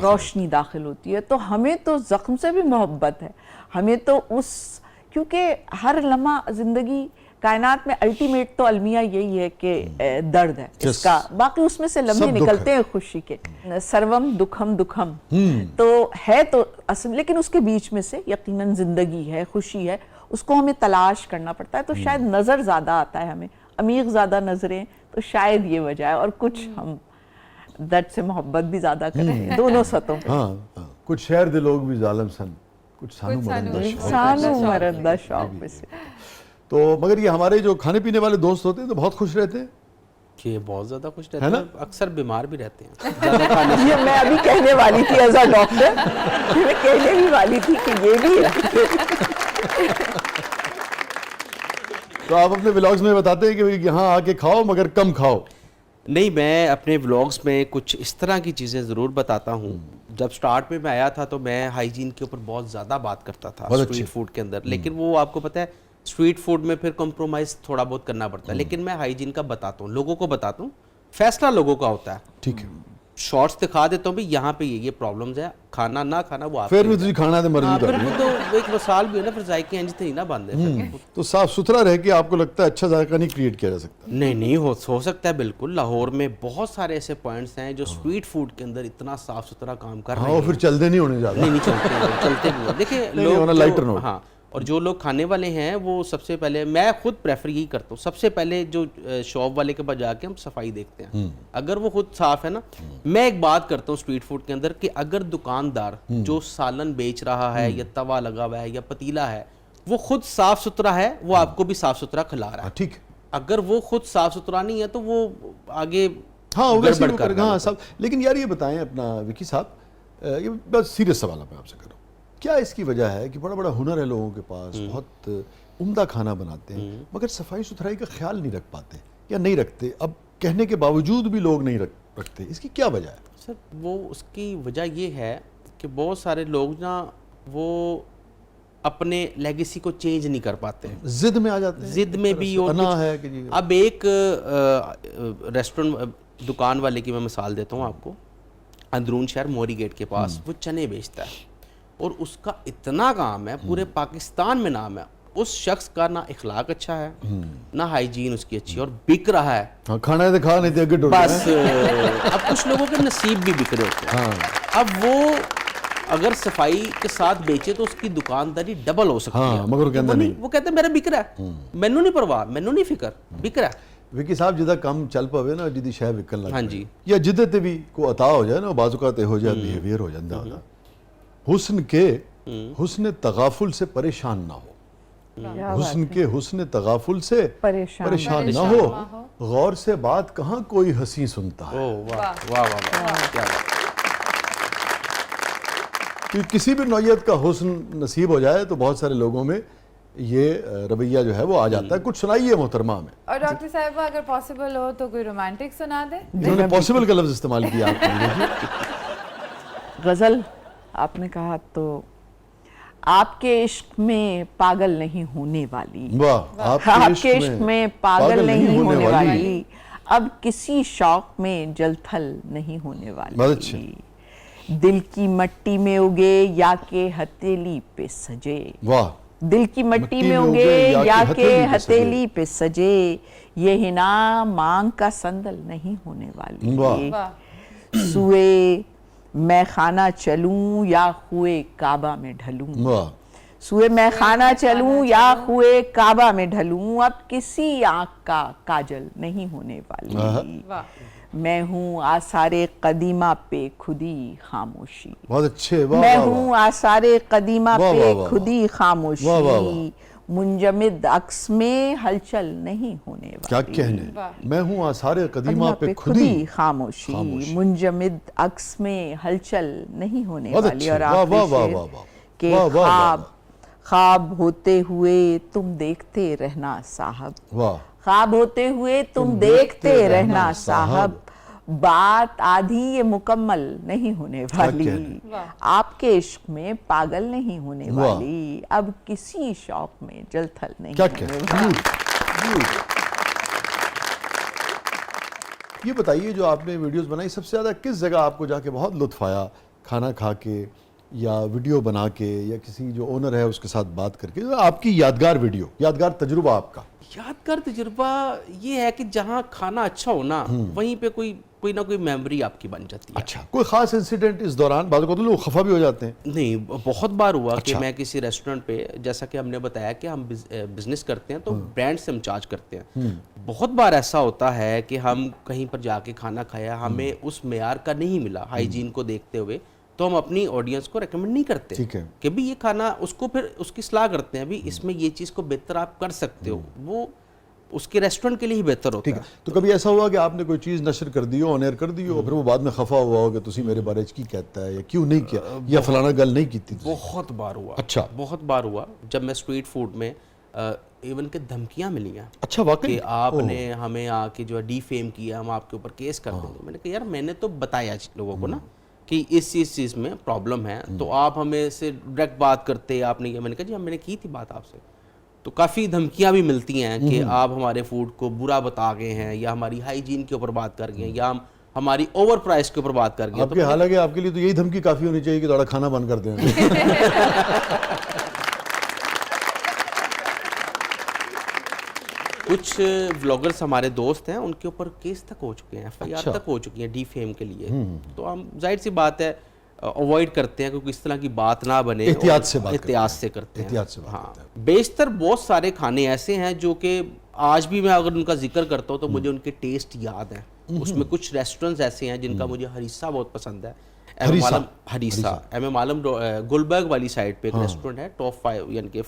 S2: روشنی داخل ہوتی ہے, تو ہمیں تو زخم سے بھی محبت ہے, ہمیں تو اس, کیونکہ ہر لمحہ زندگی کائنات میں الٹیمیٹ تو المیہ یہی ہے کہ درد ہے اس کا, باقی اس میں سے لمحے نکلتے ہیں خوشی کے. سروم دکھم دکھم تو ہے تو اصل, لیکن اس کے بیچ میں سے یقیناً زندگی ہے, خوشی ہے, اس کو ہمیں تلاش کرنا پڑتا ہے. تو شاید نظر زیادہ آتا ہے ہمیں, عمیق زیادہ نظریں, تو شاید یہ وجہ ہے. اور کچھ ہم درد سے محبت بھی زیادہ کریں دونوں سطحوں پہ.
S3: ہاں, کچھ شہر دے لوگ بھی ظالم سن, کچھ
S2: سانو مرندہ شوق میں سے.
S3: تو مگر یہ ہمارے جو کھانے پینے والے دوست ہوتے ہیں تو بہت خوش رہتے ہیں,
S1: کہ بہت زیادہ خوش رہتے ہیں, اکثر بیمار بھی رہتے ہیں.
S2: یہ میں ابھی کہنے والی تھی ایز اے ڈاکٹر, میں کہنے بھی والی تھی کہ یہ بھی ہے.
S3: تو آپ اپنے ولاگز میں بتاتے ہیں کہ یہاں آ کے کھاؤ مگر کم کھاؤ.
S1: نہیں, میں اپنے ولاگز میں کچھ اس طرح کی چیزیں ضرور بتاتا ہوں. جب سٹارٹ میں آیا تھا تو میں ہائیجین کے اوپر بہت زیادہ بات کرتا تھا اسٹریٹ فوڈ کے اندر, لیکن وہ آپ کو پتہ ہے اسٹریٹ فوڈ میں پھر کمپرومائز تھوڑا بہت کرنا پڑتا ہے, لیکن میں ہائیجین کا بتاتا ہوں, لوگوں کو بتاتا ہوں, فیصلہ لوگوں کا ہوتا ہے.
S3: ٹھیک ہے,
S1: شارٹس دکھا دیتا ہوں بھی یہاں پہ یہ پرابلمز ہے, کھانا نہ کھانا وہ آپ
S3: پھر بھی تجھے کھانا ہے تو مرضی کر
S1: تو ایک مثال بھی ہے نا, پھر ذائقے انج تھے ہی نہ باندھے.
S3: تو صاف ستھرا رہ کے آپ کو لگتا ہے اچھا ذائقہ نہیں کریٹ کیا جا سکتا؟
S1: نہیں ہو سکتا ہے بالکل. لاہور میں بہت سارے ایسے پوائنٹس ہیں جو اسٹریٹ فوڈ کے اندر اتنا صاف ستھرا کام کر رہے ہیں.
S3: پھر چلتے نہیں ہونے زیادہ.
S1: نہیں چلتے بھی. دیکھیں لوگ, ہاں, اور جو لوگ کھانے والے ہیں وہ سب سے پہلے, میں خود پریفر یہی کرتا ہوں, سب سے پہلے جو شاپ والے کے پاس جا کے ہم صفائی دیکھتے ہیں. اگر وہ خود صاف ہے نا, میں ایک بات کرتا ہوں اسٹریٹ فوڈ کے اندر کہ اگر دکاندار جو سالن بیچ رہا ہے یا توا لگا ہوا ہے یا پتیلا ہے وہ خود صاف ستھرا ہے, وہ آپ کو بھی صاف ستھرا کھلا رہا ہے.
S3: ٹھیک,
S1: اگر وہ خود صاف ستھرا نہیں ہے تو وہ آگے
S3: گڑبڑ کر رہا ہے. لیکن یار یہ بتائیں اپنا وکی صاحب, یہ بس سیریس سوال میں آپ سے کر رہا ہوں, کیا اس کی وجہ ہے کہ بڑا بڑا ہنر ہے لوگوں کے پاس, بہت عمدہ کھانا بناتے ہیں, مگر صفائی ستھرائی کا خیال نہیں رکھ پاتے یا نہیں رکھتے؟ اب کہنے کے باوجود بھی لوگ نہیں رکھتے, اس کی کیا وجہ ہے؟
S1: سر وہ اس کی وجہ یہ ہے کہ بہت سارے لوگ نا وہ اپنے لیگیسی کو چینج نہیں کر پاتے,
S3: ضد میں آ جاتے ہیں.
S1: ضد میں بھی
S3: ہے کہ جی
S1: اب ایک ریسٹورنٹ دکان والے کی میں مثال دیتا ہوں آپ کو, اندرون شہر موری گیٹ کے پاس, وہ چنے بیچتا ہے اور اس کا اتنا کام ہے, پورے پاکستان میں نام ہے. اس شخص کا نہ اخلاق اچھا ہے, نہ ہائیجین اس کی اچھی, اور بک رہا ہے.
S3: کھانا ہے تو کھا نہیں تھے
S1: بس. اب کچھ لوگوں کے نصیب بھی بک رہے ہوتے ہیں. اب وہ اگر صفائی کے ساتھ بیچے تو اس کی دکانداری ڈبل ہو سکتی ہے,
S3: مگر
S1: وہ کہتے ہیں میرا بک رہا ہے, مینوں نہیں پرواہ, مینوں نہیں فکر, بک رہا ہے.
S3: وکی صاحب جدہ کم چل پوے نا جدی شے وکن لگ,
S1: ہاں جی,
S3: یا جدے تے بھی کو عطا ہو جائے نا, بعض اوقات ہو جائے بیہیویئر ہو جاتا ہوگا. حسن کے حسن تغافل سے پریشان نہ ہو, حسن کے حسن تغافل سے پریشان نہ ہو, غور سے بات کہاں کوئی ہنسی سنتا ہے. کسی بھی نوعیت کا حسن نصیب ہو جائے تو بہت سارے لوگوں میں یہ رویہ جو ہے وہ آ جاتا ہے. کچھ سنائیے محترمہ ہمیں.
S4: اور ڈاکٹر صاحبہ اگر پاسبل ہو تو کوئی رومانٹک سنا دیں.
S3: انہوں نے پاسبل کا لفظ استعمال کیا آپ نے.
S2: غزل آپ نے کہا تو آپ کے عشق میں پاگل نہیں ہونے والی, آپ کے عشق میں پاگل نہیں ہونے والی, اب کسی شوق میں جل تھل نہیں ہونے والی, دل کی مٹی میں اگے یا کہ ہتھیلی پہ سجے, دل کی مٹی میں اگے یا کہ ہتھیلی پہ سجے, یہ ہنا مانگ کا سندل نہیں ہونے والی, سوئے میں خانہ چلوں یا خوئے کعبہ میں ڈھلوں, سوئے میں خانہ چلوں یا خوئے کعبہ میں ڈھلوں, اب کسی آنکھ کا کاجل نہیں ہونے والی, میں ہوں آثار قدیمہ پہ خودی خاموشی,
S3: بہت اچھے,
S2: میں ہوں آثار قدیمہ پہ خودی خاموشی, منجمد عکس میں ہلچل نہیں ہونے والی,
S3: کیا کہنے, میں ہوں آثار قدیمہ پہ خودی
S2: خاموشی, منجمد عکس میں ہلچل نہیں ہونے والی. اور آخری کہ خواب ہوتے ہوئے تم دیکھتے رہنا صاحب, خواب ہوتے ہوئے تم دیکھتے رہنا صاحب, بات آدھی یہ مکمل نہیں ہونے والی, آپ کے عشق میں پاگل نہیں ہونے والی, اب کسی شوق میں جل تھل نہیں ہونے والی.
S3: یہ بتائیے جو آپ نے ویڈیوز بنائی سب سے زیادہ کس جگہ آپ کو جا کے بہت لطف آیا, کھانا کھا کے یا ویڈیو بنا کے یا کسی جو اونر ہے اس کے ساتھ بات کر کے, آپ کی یادگار ویڈیو, یادگار تجربہ آپ کا؟
S1: یادگار تجربہ یہ ہے کہ جہاں کھانا اچھا ہونا وہیں پہ کوئی نہ کوئی میموری آپ کی بن جاتی ہے.
S3: اچھا, کوئی خاص انسیڈنٹ اس دوران؟ بعض اوقات لوگ خفا بھی ہو جاتے ہیں.
S1: نہیں, بہت بار ہوا کہ میں کسی ریسٹورنٹ پہ, جیسا کہ ہم نے بتایا کہ ہم بزنس کرتے ہیں تو برانڈ سے ہم چارج کرتے ہیں, بہت بار ایسا ہوتا ہے کہ ہم کہیں پر جا کے کھانا کھایا, ہمیں اس معیار کا نہیں ملا ہائیجین کو دیکھتے ہوئے, تو ہم اپنی آڈینس کو ریکمنڈ نہیں کرتے کہ بھی یہ کھانا, اس کو پھر اس کی صلاح کرتے ہیں بھی اس میں یہ چیز کو بہتر آپ کر سکتے ہو, وہ اس کے ریسٹورنٹ کے لیے ہی بہتر ہوتا ہے.
S3: تو کبھی ایسا ہوا کہ آپ نے کوئی چیز نشر کر دی ہو, آن ایئر کر دی ہو, اور پھر وہ بعد میں خفا ہوا ہو کہ تسی میرے بارے کی کہتا ہے یا کیوں نہیں کیا یا فلانا گل نہیں کی تھی؟
S1: بہت بار ہوا.
S3: اچھا,
S1: بہت بار ہوا جب میں اسٹریٹ فوڈ میں ایون کہ دھمکیاں ملی ہیں.
S3: اچھا, واقعی
S1: کہ آپ نے ہمیں آ کے جو ہے ڈی فیم کیا, ہم آپ کے اوپر کیس کر دیں گے. میں نے کہا یار میں نے تو بتایا لوگوں کو نا کہ اس چیز میں پرابلم ہے, تو آپ ہمیں سے ڈائریکٹ بات کرتے, آپ نے, میں نے کہا جی میں نے کی تھی بات آپ سے. تو کافی دھمکیاں بھی ملتی ہیں کہ آپ ہمارے فوڈ کو برا بتا گئے ہیں, یا ہماری ہائیجین کے اوپر بات کر گئے ہیں, یا ہماری اوور پرائس کے اوپر بات کر گئے ہیں.
S3: حالانکہ آپ کے لیے تو یہی دھمکی کافی ہونی چاہیے کہ تھوڑا کھانا بند کر دیں.
S1: کچھ ولاگرز ہمارے دوست ہیں, ان کے اوپر کیس تک ہو چکے ہیں, ایف آئی آر تک ہو چکی ہیں ڈی فیم کے لیے. تو ہم ظاہر سی بات ہے اوائڈ کرتے ہیں, کیونکہ اس طرح کی بات نہ بنے,
S3: احتیاط سے کرتے ہیں.
S1: ہاں, بیشتر بہت سارے کھانے ایسے ہیں جو کہ آج بھی میں اگر ان کا ذکر کرتا ہوں تو مجھے ان کے ٹیسٹ یاد ہیں. اس میں کچھ ریسٹورنٹس ایسے ہیں جن کا مجھے ہریسہ بہت پسند ہے. ہریسہ ایم ایم عالم گلبرگ والی سائڈ پہ ایک ریسٹورنٹ ہے, ٹاپ 5 یعنی کہ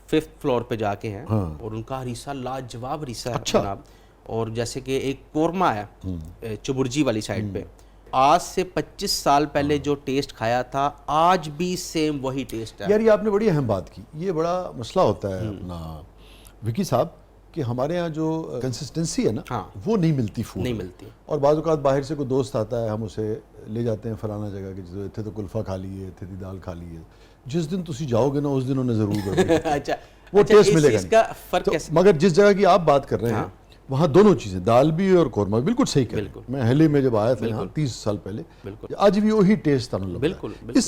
S1: 5th فلور پہ جا کے ہیں, اور ان کا ہریسہ لاجواب ہریسہ ہے جناب. اور جیسے کہ ایک قورمہ ہے چبرجی والی سائڈ پہ, آج سے 25 سال پہلے جو ٹیسٹ کھایا تھا آج بھی سیم وہی ٹیسٹ ہے.
S3: یار یہ آپ نے بڑی اہم بات کی, یہ بڑا مسئلہ ہوتا ہے اپنا وکی صاحب کہ ہمارے ہاں جو کنسسٹنسی ہے نا وہ نہیں ملتی, فوڈ نہیں ملتی. اور بعض اوقات باہر سے کوئی دوست آتا ہے, ہم اسے لے جاتے ہیں فلانا جگہ کہ جیسے اتنے تو کلفہ کھا لیے, اتنے دی دال کھا لیے, جس دن تسی جاؤ گے نا اس دن انہیں ضرور کرو.
S1: اچھا,
S3: وہ ٹیسٹ ملے گا. مگر جس جگہ کی آپ بات کر رہے ہیں وہاں دونوں چیزیں, دال بھی اور قورمہ بھی, بالکل صحیح کہہ. میں ہیلی میں جب آیا تھا 30 سال پہلے, آج بھی وہی ٹیسٹ تھا.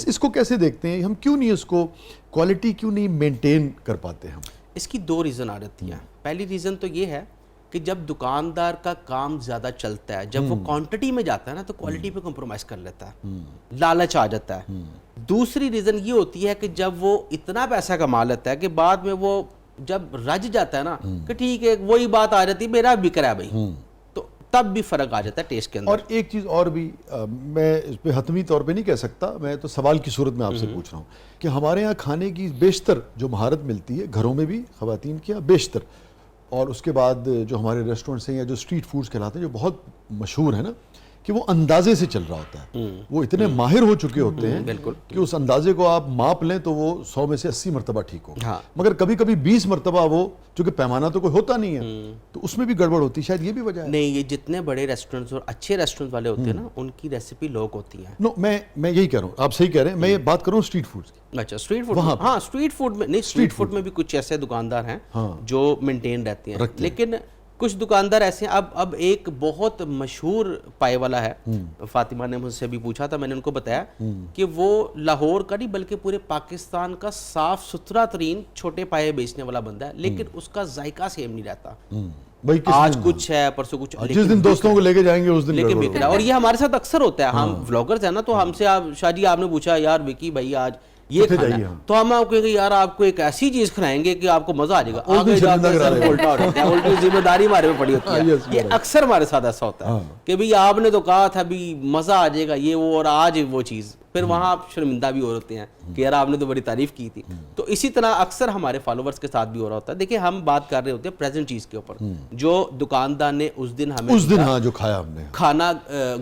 S3: اس کو کیسے دیکھتے ہیں ہم, کیوں نہیں اس کو کوالٹی کیوں نہیں مینٹین کر پاتے ہم؟
S1: اس کی 2 ریزن آ جاتی ہیں. پہلی ریزن تو یہ ہے کہ جب دکاندار کا کام زیادہ چلتا ہے, جب وہ کوانٹٹی میں جاتا ہے نا تو کوالٹی پہ کمپرومائز کر لیتا ہے, لالچ آ جاتا ہے. دوسری ریزن یہ ہوتی ہے کہ جب وہ اتنا پیسہ کما لیتا ہے کہ بعد میں وہ جب رج جاتا ہے نا کہ ٹھیک ہے وہی بات آ جاتی ہے میرا بک رہا ہے بھائی, تو تب بھی فرق آ جاتا ہے ٹیسٹ کے اندر.
S3: اور ایک چیز اور بھی, میں اس پہ حتمی طور پہ نہیں کہہ سکتا, میں تو سوال کی صورت میں آپ سے پوچھ رہا ہوں کہ ہمارے ہاں کھانے کی بیشتر جو مہارت ملتی ہے گھروں میں بھی خواتین کی بیشتر, اور اس کے بعد جو ہمارے ریسٹورنٹس ہیں یا جو اسٹریٹ فوڈز کہلاتے ہیں جو بہت مشہور ہیں نا, کہ وہ اندازے سے چل رہا ہوتا ہے, وہ اتنے ماہر ہو چکے ہوتے ہیں کہ اس اندازے کو آپ ماپ لیں تو وہ 100 میں سے 80 مرتبہ ٹھیک ہو, مگر کبھی کبھی 20 مرتبہ وہ, چونکہ پیمانہ تو کوئی ہوتا نہیں ہے تو اس میں بھی گڑبڑ ہوتی ہے, شاید یہ بھی وجہ ہے.
S1: نہیں, یہ جتنے بڑے ریسٹورنٹس اور اچھے ریسٹورنٹ والے ہوتے ہیں نا, ان کی ریسیپی لوگ ہوتی ہیں.
S3: نو, میں یہی کہہ رہا ہوں, آپ صحیح کہہ رہے ہیں, میں یہ بات کروں اسٹریٹ فوڈ کی.
S1: اچھا, اسٹریٹ فوڈ, ہاں اسٹریٹ فوڈ میں نہیں, اسٹریٹ فوڈ میں بھی کچھ ایسے دکاندار ہیں جو مینٹین رہتے ہیں, لیکن کچھ دکاندار ایسے ہیں. اب ایک بہت مشہور پائے والا ہے, فاطمہ نے مجھ سے بھی پوچھا تھا, میں نے ان کو بتایا کہ وہ لاہور کا نہیں بلکہ پورے پاکستان کا صاف ستھرا ترین چھوٹے پائے بیچنے والا بندہ ہے, لیکن اس کا ذائقہ سیم نہیں رہتا. آج کچھ ہے, پرسوں کچھ,
S3: جس دن دوستوں کو لے کے جائیں گے اس دن
S1: لیکن بک رہا ہے. اور یہ ہمارے ساتھ اکثر ہوتا ہے, ہم ولاگرز ہیں نا, تو ہم سے شاہ جی آپ نے پوچھا یار وکی بھائی آج یہ کھانا ہے, تو ہم آپ کو کہیں گے یار آپ کو ایک ایسی چیز کھلائیں گے کہ آپ کو مزہ آ جائے گا. آگے جا کے سر الٹا ہو جاتا ہے, الٹی ذمہ داری ہمارے پہ پڑی ہوتی ہے. یہ اکثر ہمارے ساتھ ایسا ہوتا ہے کہ بھئی آپ نے تو کہا تھا بھی مزہ آ جائے گا یہ وہ, اور آج وہ چیز, پھر وہاں آپ شرمندہ بھی ہو رہتے ہیں کہ یار آپ نے تو بڑی تعریف کی تھی. تو اسی طرح اکثر ہمارے فالوورز کے ساتھ بھی ہو رہا ہوتا ہے. دیکھیں ہم بات کر رہے ہوتے ہیں پریزنٹ چیز کے اوپر, جو دکاندار نے اس دن ہمیں
S3: اس دن ہاں جو کھایا ہم نے
S1: کھانا,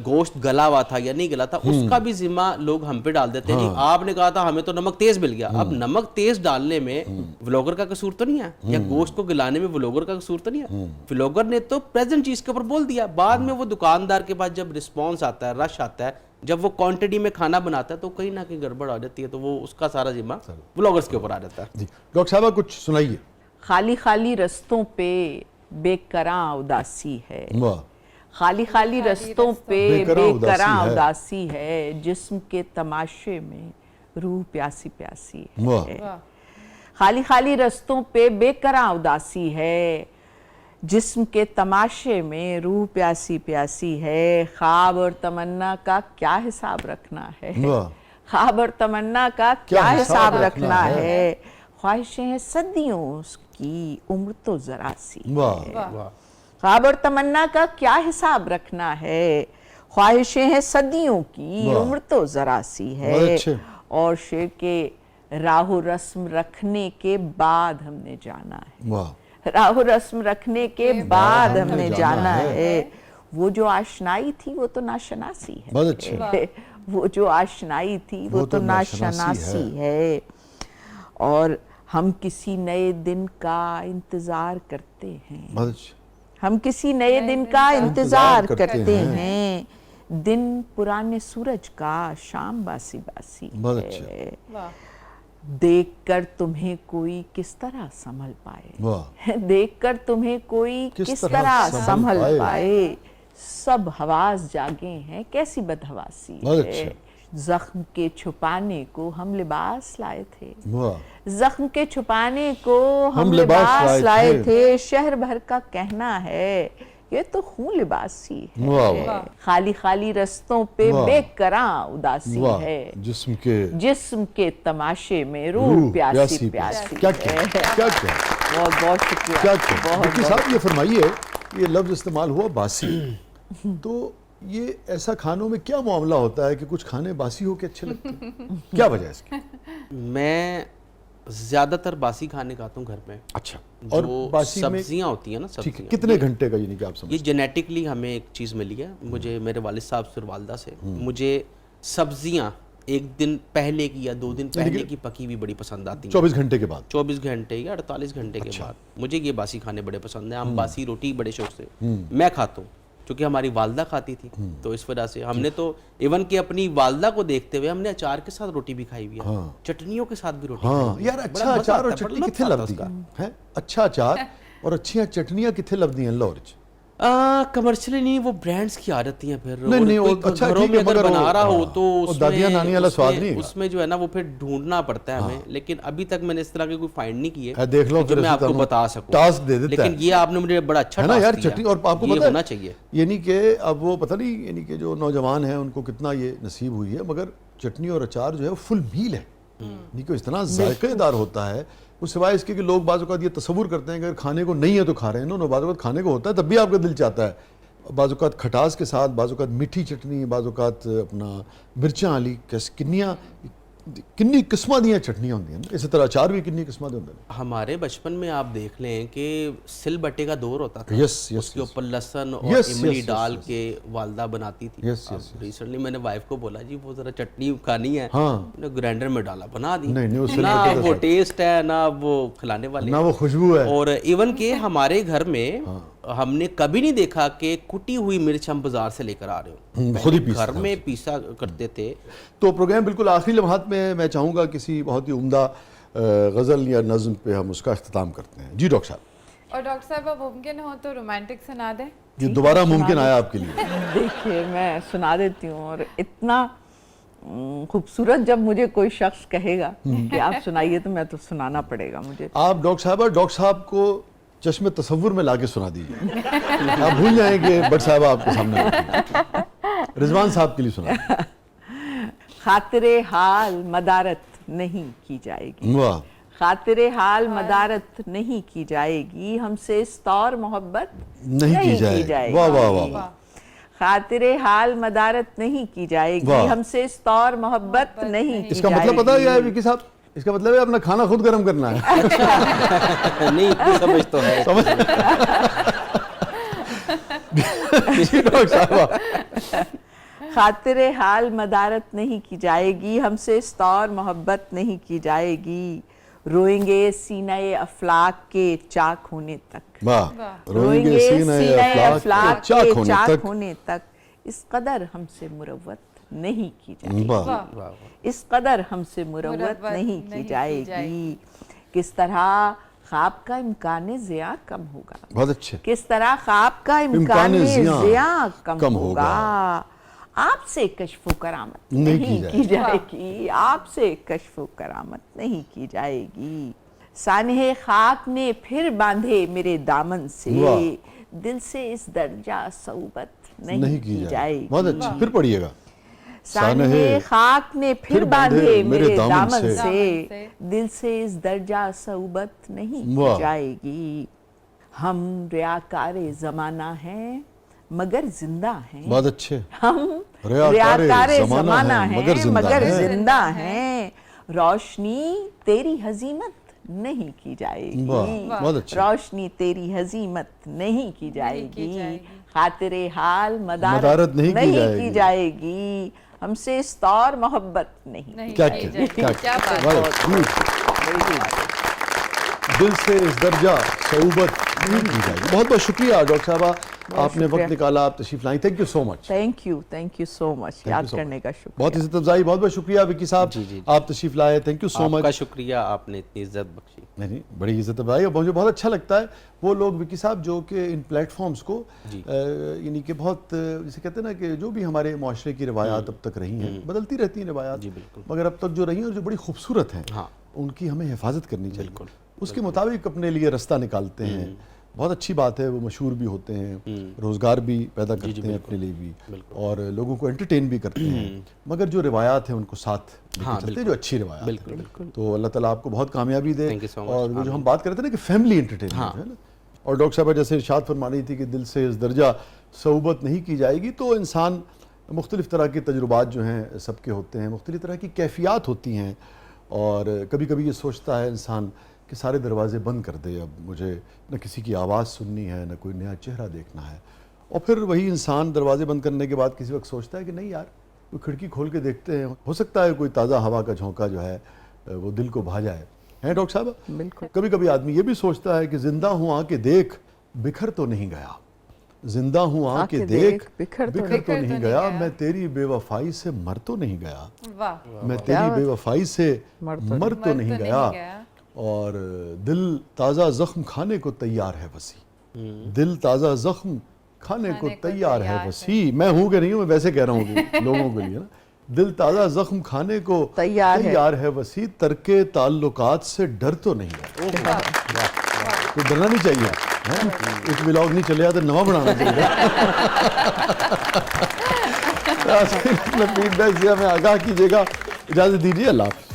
S1: گوشت گلا ہوا تھا یا نہیں گلا تھا, اس کا بھی ذمہ لوگ ہم پہ ڈال دیتے ہیں. آپ نے کہا تھا ہمیں تو نمک تیز مل گیا. اب نمک تیز ڈالنے میں ولاگر کا قصور تو نہیں ہے, یا گوشت کو گلانے میں ولاگر کا قصور تو نہیں ہے. ولاگر نے تو پریزنٹ چیز کے اوپر بول دیا, بعد میں وہ دکاندار کے پاس جب رسپانس آتا ہے, رش آتا ہے, جب وہ کوانٹٹی میں کھانا بناتا ہے تو کہیں نہ کہیں گڑبڑ آ جاتی ہے, تو وہ اس کا سارا ذمہ ولاگرز کے اوپر آ جاتا ہے.
S3: جی ڈاکٹر صاحبہ کچھ سنائیے.
S2: خالی خالی رستوں پہ بے کراں اداسی ہے, خالی خالی رستوں پہ بے کراں اداسی ہے, جسم کے تماشے میں روح پیاسی پیاسی ہے. خالی خالی رستوں پہ بے کراں اداسی ہے, جسم کے تماشے میں روح پیاسی پیاسی ہے. خواب اور تمنا کا کیا حساب رکھنا ہے, خواب اور تمنا کا کیا حساب رکھنا ہے. خواہشیں ہیں صدیوں اس کی عمر تو ذرا سی ہے. خواب اور تمنا کا کیا حساب رکھنا ہے, خواہشیں ہیں صدیوں کی عمر تو ذرا سی ہے. اور شعر کے راہ و رسم رکھنے کے بعد ہم نے جانا ہے, راہ و رسم رکھنے کے بعد ہم نے جانا ہے. وہ جو آشنائی تھی وہ تو ناشناسی ہے, وہ جو آشنائی تھی وہ تو ناشناسی ہے. اور ہم کسی نئے دن کا انتظار کرتے ہیں, ہم کسی نئے دن کا انتظار کرتے ہیں. دن پرانے سورج کا شام باسی باسی ہے. دیکھ کر تمہیں کوئی کس طرح سنبھل پائے, دیکھ کر تمہیں کوئی کس طرح سنبھل پائے. سب حواس جاگے ہیں کیسی بدحواسی ہے. زخم کے چھپانے کو ہم لباس لائے تھے, زخم کے چھپانے کو ہم لباس لائے تھے. شہر بھر کا کہنا ہے یہ تو خون لباسی ہے. خالی خالی رستوں پہ بے کراں اداسی ہے, جسم کے تماشے میں روح پیاسی پیاسی ہے. بہت بہت شکریہ.
S3: ڈاکٹر صاحب یہ فرمائیے, یہ لفظ استعمال ہوا باسی, تو یہ ایسا کھانوں میں کیا معاملہ ہوتا ہے کہ کچھ کھانے باسی ہو کے اچھے لگتے ہیں, کیا وجہ ہے اس کی؟
S1: میں زیادہ تر باسی کھانے کھاتا ہوں گھر میں.
S3: اچھا, اور باسی میں
S1: سبزیاں ہوتی ہیں نا, سبزیاں
S3: کتنے گھنٹے کا یعنی کہ آپ سمجھتے ہیں؟
S1: یہ جینیٹکلی ہمیں ایک چیز ملی ہے, مجھے میرے والد صاحب سے اور والدہ سے. مجھے سبزیاں ایک دن پہلے کی یا 2 دن پہلے کی پکی بھی بڑی پسند آتی ہیں.
S3: 24 گھنٹے کے بعد,
S1: 24 گھنٹے یا 48 گھنٹے کے بعد مجھے یہ باسی کھانے بڑے پسند ہیں. ہم باسی روٹی بڑے شوق سے میں کھاتا ہوں, چونکہ ہماری والدہ کھاتی تھی, تو اس وجہ سے ہم نے تو ایون کہ اپنی والدہ کو دیکھتے ہوئے ہم نے اچار کے ساتھ روٹی بھی کھائی ہوئی ہے, چٹنیوں کے ساتھ بھی روٹی کھائی ہوئی ہے.
S3: یار اچھا اچار اور چٹنی کتنے لفظی ہیں, اچھا اچار اور اچھی چٹنیاں کتنے لفظی ہیں لاہور؟
S1: کمرشلی نہیں, وہ برانڈز کی عادتیں ہیں. پھر
S3: گھروں میں
S1: اگر بنا رہا ہو تو
S3: اس
S1: میں جو ہے نا وہ پھر ڈھونڈنا پڑتا ہے ہمیں, لیکن ابھی تک میں نے اس طرح کے کوئی فائنڈ نہیں کیے
S3: دیکھ لو
S1: میں آپ کو بتا سکوں. لیکن یہ آپ نے مجھے بڑا اچھا ٹاسک دیا,
S3: اور آپ کو
S1: یہ ہونا چاہیے.
S3: یعنی کہ اب وہ پتہ نہیں, یعنی کہ جو نوجوان ہیں ان کو کتنا یہ نصیب ہوئی ہے, مگر چٹنی اور اچار جو ہے وہ فل میل ہے, یعنی کہ اتنا ذائقے دار ہوتا ہے. اس سوائے اس کے کہ لوگ بعض اوقات یہ تصور کرتے ہیں کہ اگر کھانے کو نہیں ہے تو کھا رہے ہیں, بعض اوقات کھانے کو ہوتا ہے تب بھی آپ کا دل چاہتا ہے, بعض اوقات کھٹاس کے ساتھ, بعض اوقات میٹھی چٹنی, بعض اوقات اپنا مرچاں والی کنیاں, کنی قسماں دیاں چٹنیاں ہوندی ہیں، اسی طرح اچار بھی کنی قسماں دے ہوندے ہیں.
S1: ہمارے بچپن میں آپ دیکھ لیں کہ سل بٹے کا دور ہوتا تھا،
S3: یس
S1: اس کے اوپر لہسن اور املی ڈال کے والدہ بناتی تھی. ریسنٹلی میں نے وائف کو بولا جی وہ ذرا چٹنی کھانی ہے، نے گرائنڈر میں ڈالا بنا دی. نہ وہ ٹیسٹ ہے نہ وہ کھلانے والے،
S3: نہ وہ خوشبو ہے.
S1: اور ایون کہ ہمارے گھر میں ہم نے کبھی نہیں دیکھا کہ کٹی ہوئی مرچ ہم بازار سے لے کر آ رہے ہوں،
S3: خود ہی
S1: گھر میں پیسا کرتے تھے.
S3: تو پروگرام بالکل آخری لمحات میں چاہوں گا کسی بہت ہی عمدہ غزل یا نظم پہ ہم اس کا اختتام کرتے ہیں. جی ڈاکٹر صاحب.
S4: اور ڈاکٹر صاحب اب ممکن ہو تو رومانٹک سنا دیں.
S3: یہ دوبارہ ممکن آیا آپ کے لیے؟
S2: دیکھیے میں سنا دیتی ہوں، اور اتنا خوبصورت جب مجھے کوئی شخص کہے گا کہ آپ سنائیے تو میں تو سنانا پڑے گا مجھے.
S3: آپ ڈاکٹر صاحب کو چشم تصور میں لا کے سنا دیجیے. آپ بھول جائیں کہ بٹ صاحب آپ کے سامنے رضوان صاحب کے لیے سنا.
S2: خاطر حال مدارت نہیں کی جائے گی،
S3: واہ.
S2: خاطر حال مدارت نہیں کی جائے گی، ہم سے اس طور محبت
S3: نہیں کی جائے گی. واہ واہ واہ.
S2: خاطر حال مدارت نہیں کی جائے گی، ہم سے اس طور محبت نہیں کی
S3: اس کا
S2: جائے
S3: مطلب
S2: گی.
S3: پتہ ہے وکی صاحب، اس کا مطلب ہے اپنا کھانا خود گرم کرنا ہے.
S1: نہیں اتنی سمجھ تو ہے.
S3: جی ڈاکٹر صاحب.
S2: خاطر حال مدارت نہیں کی جائے گی، ہم سے اس طور محبت نہیں کی جائے گی، روئیں گے سینہ افلاک کے چاک ہونے تک.
S3: روئیں گے سینہ افلاک کے چاک ہونے تک،
S2: اس قدر ہم سے مروت نہیں کی جائے گی، اس قدر ہم سے مروت نہیں کی جائے گی. کس طرح خواب کا امکان ضیاء کم ہوگا،
S3: بہت اچھے.
S2: کس طرح خواب کا امکان ضیاء کم ہوگا، آپ سے کشف و کرامت نہیں کی جائے گی، آپ سے کشف و کرامت نہیں کی جائے گی. سانحِ خاک نے پھر باندھے میرے دامن سے، دل سے اس درجہ صحبت نہیں کی جائے گی.
S3: بہت اچھا، پھر پڑھیے گا.
S2: سانحِ خاک نے پھر باندھے میرے دامن سے، دل سے اس درجہ صحبت نہیں کی جائے گی. ہم ریاکار زمانہ ہیں مگر زندہ ہیں،
S3: بہت اچھے.
S2: ہم ریاکار زمانہ ہیں مگر زندہ ہیں، روشنی تیری ہزیمت نہیں کی جائے گی، روشنی تیری ہزیمت نہیں کی جائے گی. خاطر حال مدارت نہیں کی جائے گی، ہم سے اس طور محبت نہیں.
S3: دل سے اس درجہ صحبت نہیں کی جائے گی. بہت بہت شکریہ ڈاکٹر صاحبہ، آپ نے وقت نکالا، آپ تشریف لائیں. Thank you so much.
S2: Thank you so much, یاد کرنے کا شکریہ.
S3: بہت عزت افزائی. بہت بہت شکریہ وکی صاحب، آپ تشریف لائے. تھینک یو سو مچ.
S1: آپ کا شکریہ، آپ نے اتنی عزت بخشی.
S3: نہیں بڑی عزت افزائی. اور مجھے بہت اچھا لگتا ہے وہ لوگ وکی صاحب جو کہ ان پلیٹ فارمز کو یعنی کہ بہت جسے کہتے ہیں نا کہ جو بھی ہمارے معاشرے کی روایات اب تک رہی ہیں، بدلتی رہتی ہیں روایات، مگر اب تک جو رہی ہیں اور جو بڑی خوبصورت ہیں، ان کی ہمیں حفاظت کرنی چاہیے. اس کے مطابق اپنے لیے رستہ نکالتے ہیں. بہت اچھی بات ہے، وہ مشہور بھی ہوتے ہیں، روزگار بھی پیدا کرتے ہیں اپنے لیے بھی، اور لوگوں کو انٹرٹین بھی کرتے ہیں، مگر جو روایات ہیں ان کو ساتھ لے کے چلتے ہیں، جو اچھی روایات ہیں. تو اللہ تعالیٰ آپ کو بہت کامیابی دے. اور وہ جو ہم بات کرتے ہیں نا کہ فیملی انٹرٹینمنٹ ہے نا، اور ڈاکٹر صاحبہ جیسے ارشاد فرما رہی تھی کہ دل سے اس درجہ صحبت نہیں کی جائے گی، تو انسان مختلف طرح کے تجربات جو ہیں سب کے ہوتے ہیں، مختلف طرح کی کیفیات ہوتی ہیں، اور کبھی کبھی یہ سوچتا ہے انسان کہ سارے دروازے بند کر دے، اب مجھے نہ کسی کی آواز سننی ہے، نہ کوئی نیا چہرہ دیکھنا ہے. اور پھر وہی انسان دروازے بند کرنے کے بعد کسی وقت سوچتا ہے کہ نہیں یار، کوئی کھڑکی کھول کے دیکھتے ہیں، ہو سکتا ہے کوئی تازہ ہوا کا جھونکا جو ہے وہ دل کو بھا جائے. ہیں ڈاکٹر صاحب؟
S2: بالکل.
S3: کبھی کبھی آدمی یہ بھی سوچتا ہے کہ زندہ ہوں آ کے دیکھ، بکھر تو نہیں گیا. زندہ ہوں آ کے دیکھ، بکھر تو نہیں گیا. میں تیری بے وفائی سے مر تو نہیں گیا، میں تیری بے وفائی سے مر تو نہیں گیا. اور دل تازہ زخم کھانے کو تیار ہے وسیع، دل تازہ زخم کھانے کو تیار ہے وسیع. میں ہوں کہ نہیں ہوں، میں ویسے کہہ رہا ہوں کہ لوگوں کے لیے نا، دل تازہ زخم کھانے کو تیار ہے وسیع، ترک تعلقات سے ڈر تو نہیں ہے. تو ڈرنا نہیں چاہیے. ایک ولاگ نہیں چلے تو نواں بنانا چاہیے. فیڈ بیک سے ہمیں آگاہ کیجیے گا. اجازت دیجیے، اللہ حافظ.